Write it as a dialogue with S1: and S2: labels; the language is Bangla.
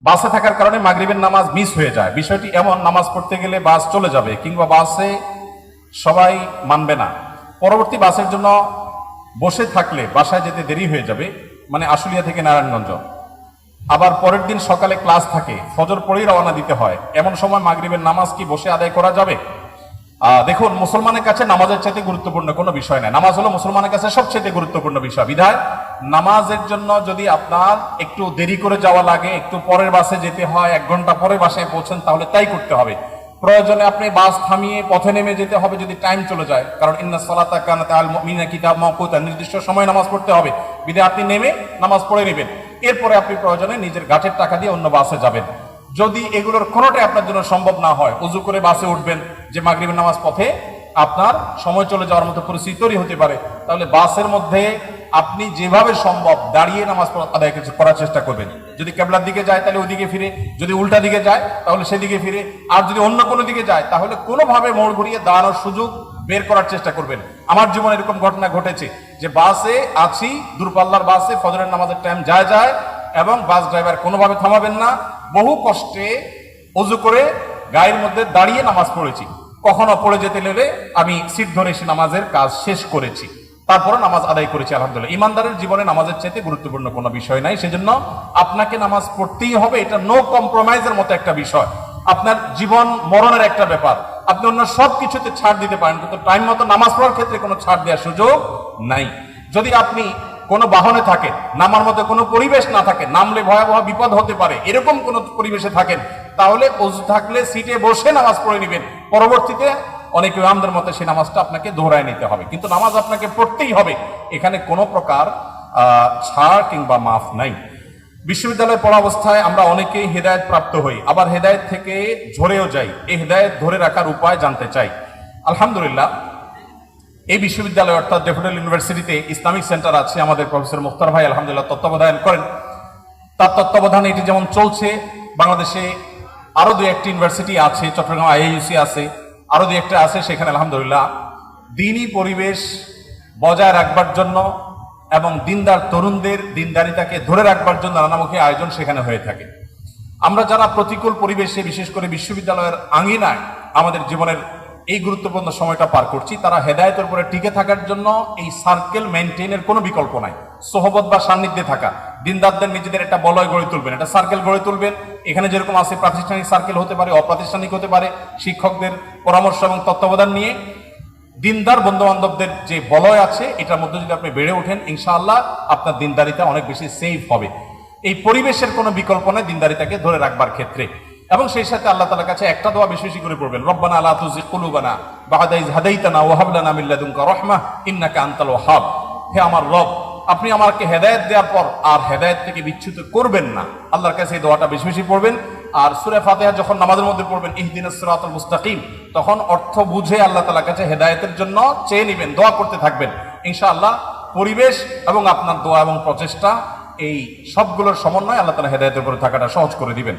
S1: বাসে থাকার কারণে মাগরিবের নামাজ মিস হয়ে যায়। বিষয়টি এমন, নামাজ পড়তে গেলে বাস চলে যাবে কিংবা বাসে সবাই মানবে না, পরবর্তী বাসের জন্য বসে থাকলে বাসায় যেতে দেরি হয়ে যাবে, মানে আশুলিয়া থেকে নারায়ণগঞ্জ, আবার পরের দিন সকালে ক্লাস থাকে, ফজর পড়েই রওনা দিতে হয়, এমন সময় মাগরিবের নামাজ কি বসে আদায় করা যাবে? দেখুন, মুসলমানের কাছে নামাজের চাইতে গুরুত্বপূর্ণ কোনো বিষয় নাই। নামাজ হলো মুসলমানের কাছে সবচেয়ে গুরুত্বপূর্ণ বিষয়। বিধায় নামাজের জন্য যদি আপনার একটু দেরি করে যাওয়া লাগে, একটু পরের বাসে যেতে হয়, 1 ঘন্টা পরে বাসায় পৌঁছেন, তাহলে তাই করতে হবে। প্রয়োজনে আপনি বাস থামিয়ে পথে নেমে যেতে হবে যদি টাইম চলে যায়, কারণ ইন্না সালাতা কানাত আল মুমিনিনা কিতাব মাওকুতা, নির্দিষ্ট সময় নামাজ পড়তে হবে। বিধায় আপনি নেমে নামাজ পড়ে নেবেন, এরপরে আপনি প্রয়োজনে নিজের গাঁটের টাকা দিয়ে অন্য বাসে যাবেন। যদি এগুলোর কোনোটাই আপনার জন্য সম্ভব না হয়, উজু করে বাসে উঠবেন, যে মাগরিবের নামাজ পথে আপনার সময় চলে যাওয়ার মতো পরিস্থিতি তৈরি হতে পারে, তাহলে বাসের মধ্যে আপনি যেভাবে সম্ভব দাঁড়িয়ে নামাজ আদায় করার চেষ্টা করবেন। যদি কেবলার দিকে যায় তাহলে ওইদিকে ফিরে, যদি উল্টা দিকে যায় তাহলে সেদিকে ফিরে, আর যদি অন্য কোনো দিকে যায় তাহলে কোনোভাবে মোড় ঘুরিয়ে দাঁড়ানোর সুযোগ বের করার চেষ্টা করবেন। আমার জীবনে এরকম ঘটনা ঘটেছে যে বাসে আছি, দূরপাল্লার বাসে, ফজরের নামাজের টাইম যায় এবং বাস ড্রাইভার কোনোভাবে থামাবেন না, বহু কষ্টে ওযু করে গায়ের মধ্যে দাঁড়িয়ে নামাজ পড়েছি। কখনো পড়ে যেতে লেলে আমি সিট ধরে এসে নামাজের কাজ শেষ করেছি, তারপরে নামাজ আদায় করেছি আলহামদুলিল্লাহ। ইমানদারের জীবনে নামাজের চাইতে গুরুত্বপূর্ণ কোনো বিষয় নাই, সেজন্য আপনাকে নামাজ পড়তেই হবে। এটা নো কম্প্রোমাইজের মতো একটা বিষয়, আপনার জীবন মরণের একটা ব্যাপার। আপনি অন্য সব কিছুতে ছাড় দিতে পারেন, কিন্তু টাইম মতো নামাজ পড়ার ক্ষেত্রে কোনো ছাড় দেওয়ার সুযোগ নাই। যদি আপনি কোনো বাহনে থাকেন, নামার মতো কোনো পরিবেশ না থাকে, নামলে ভয়াবহ বিপদ হতে পারে, এরকম কোনো পরিবেশে থাকেন, তাহলে ওযু থাকলে সিটে বসে নামাজ পড়ে নেবেন। পরবর্তীতে অনেক ইমামদের মতে সেই নামাজটা আপনাকে দোহরায় নিতে হবে, কিন্তু নামাজ আপনাকে পড়তেই হবে। এখানে কোনো প্রকার ছাড় কিংবা মাফ নাই। বিশ্ববিদ্যালয়ে পড়া অবস্থায় আমরা অনেকেই হেদায়েত প্রাপ্ত হই, আবার হেদায়েত থেকে ঝরেও যাই। এই হেদায়েত ধরে রাখার উপায় জানতে চাই। আলহামদুলিল্লাহ, এই বিশ্ববিদ্যালয় অর্থাৎ ড্যাফোডিল ইউনিভার্সিটিতে ইসলামিক সেন্টার আছে, আমাদের প্রফেসর মুখতার ভাই আলহামদুলিল্লাহ তত্ত্বাবধান করেন। তার তত্ত্বাবধানে এটি যেমন চলছে, বাংলাদেশে আরো 2-1টি ইউনিভার্সিটি আছে, চট্টগ্রাম আইইউসি আছে, আরো 2-1টা আছে, সেখানে আলহামদুলিল্লাহ দ্বীনি পরিবেশ বজায় রাখবার জন্য এবং দিনদার তরুণদের দিনদারিতাকে ধরে রাখবার জন্য নানামুখী আয়োজন সেখানে হয়ে থাকে। আমরা যারা প্রতিকূল পরিবেশে, বিশেষ করে বিশ্ববিদ্যালয়ের আঙিনায় আমাদের জীবনের এই গুরুত্বপূর্ণ সময়টা পার করছি, তারা হেদায়েতের উপরে টিকে থাকার জন্য এই সার্কেল মেনটেনের কোনো বিকল্প নাই। সোহবত বা সান্নিধ্যে থাকা, দিনদারদের নিজেদের একটা বলয় গড়ে তুলবেন, একটা সার্কেল গড়ে তুলবেন। এখানে যেরকম আছে প্রাতিষ্ঠানিক সার্কেল হতে পারে, অপ্রাতিষ্ঠানিক হতে পারে, শিক্ষকদের পরামর্শ এবং তত্ত্বাবধান নিয়ে দিনদার বন্ধু বান্ধবদের যে বলয় আছে, এটার মধ্যে যদি আপনি বেড়ে ওঠেন, ইনশাআল্লাহ আপনার দিনদারিতা অনেক বেশি সেফ হবে। এই পরিবেশের কোনো বিকল্প নেই দিনদারিতাকে ধরে রাখবার ক্ষেত্রে। এবং সেই সাথে আল্লাহ তাআলার কাছে একটা দোয়া বেশি বেশি করে পড়বেন, রব্বানা লা তুযিগ কুলুবানা বা'দা ইয হাদাইতানা ওয়া হাব লানা মিন লাদুনকা রাহমাহ ইন্নাকা আনতাল ওয়াহ্হাব। হে আমার রব, আপনি আমাকে হেদায়েত দেওয়ার পর আর হেদায়েত থেকে বিচ্যুত করবেন না। আল্লাহর কাছে এই দোয়াটা বেশি বেশি পড়বেন। আর সূরা ফাতিহা যখন নামাজের মধ্যে পড়বেন, ইহদিনাস সিরাতাল মুস্তাকিম, তখন অর্থ বুঝে আল্লাহ তাআলার কাছে হেদায়েতের জন্য চেয়ে নেবেন, দোয়া করতে থাকবেন। ইনশাআল্লাহ পরিবেশ এবং আপনার দোয়া এবং প্রচেষ্টা, এই সবগুলোর সমন্বয় আল্লাহ তাআলা হেদায়েতের উপরে থাকাটা সহজ করে দিবেন।